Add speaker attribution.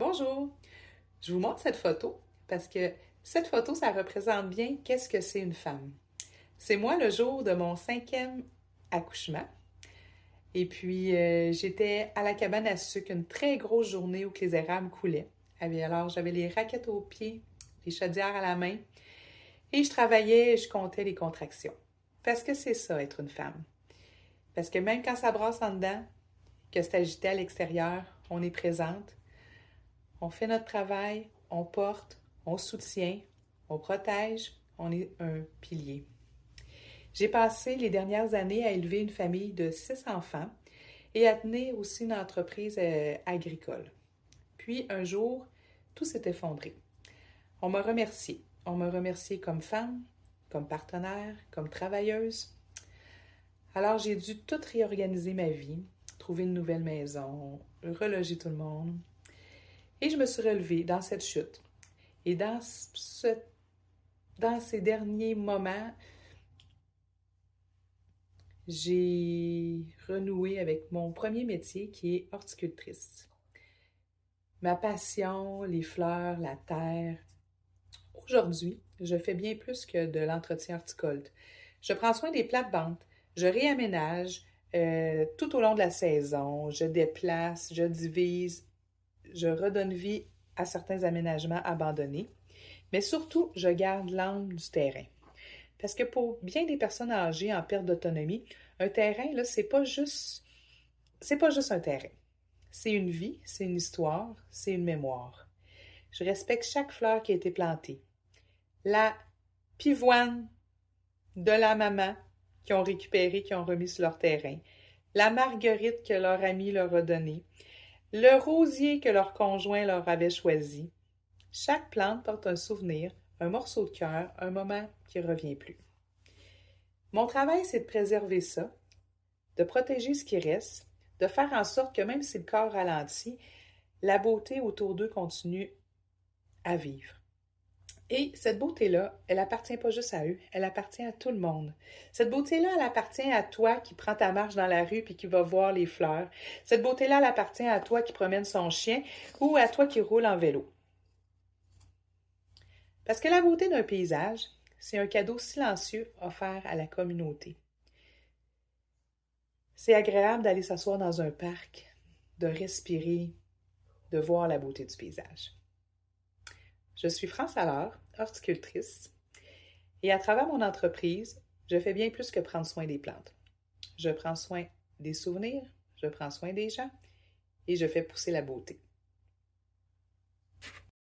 Speaker 1: Bonjour! Je vous montre cette photo parce que cette photo, ça représente bien qu'est-ce que c'est une femme. C'est moi le jour de mon 5e accouchement. Et puis, j'étais à la cabane à sucre, une très grosse journée où que les érables coulaient. Alors, j'avais les raquettes aux pieds, les chaudières à la main, et je travaillais et je comptais les contractions. Parce que c'est ça, être une femme. Parce que même quand ça brasse en dedans, que c'est agité à l'extérieur, on est présente. On fait notre travail, on porte, on soutient, on protège, on est un pilier. J'ai passé les dernières années à élever une famille de 6 enfants et à tenir aussi une entreprise agricole. Puis un jour, tout s'est effondré. On m'a remercié. On m'a remercié comme femme, comme partenaire, comme travailleuse. Alors j'ai dû tout réorganiser ma vie, trouver une nouvelle maison, reloger tout le monde. Et je me suis relevée dans cette chute. Et dans ces derniers moments, j'ai renoué avec mon premier métier qui est horticultrice. Ma passion, les fleurs, la terre. Aujourd'hui, je fais bien plus que de l'entretien horticole. Je prends soin des plates-bandes, je réaménage tout au long de la saison, je déplace, je divise, je redonne vie à certains aménagements abandonnés. Mais surtout, je garde l'âme du terrain. Parce que pour bien des personnes âgées en perte d'autonomie, un terrain, là, c'est pas juste un terrain. C'est une vie, c'est une histoire, c'est une mémoire. Je respecte chaque fleur qui a été plantée. La pivoine de la maman qui ont récupéré, qui ont remis sur leur terrain. La marguerite que leur ami leur a donnée. Le rosier que leur conjoint leur avait choisi. Chaque plante porte un souvenir, un morceau de cœur, un moment qui ne revient plus. Mon travail, c'est de préserver ça, de protéger ce qui reste, de faire en sorte que même si le corps ralentit, la beauté autour d'eux continue à vivre. Et cette beauté-là, elle appartient pas juste à eux, elle appartient à tout le monde. Cette beauté-là, elle appartient à toi qui prends ta marche dans la rue puis qui va voir les fleurs. Cette beauté-là, elle appartient à toi qui promène son chien ou à toi qui roule en vélo. Parce que la beauté d'un paysage, c'est un cadeau silencieux offert à la communauté. C'est agréable d'aller s'asseoir dans un parc, de respirer, de voir la beauté du paysage. Je suis France Allard, horticultrice, et à travers mon entreprise, je fais bien plus que prendre soin des plantes. Je prends soin des souvenirs, je prends soin des gens et je fais pousser la beauté.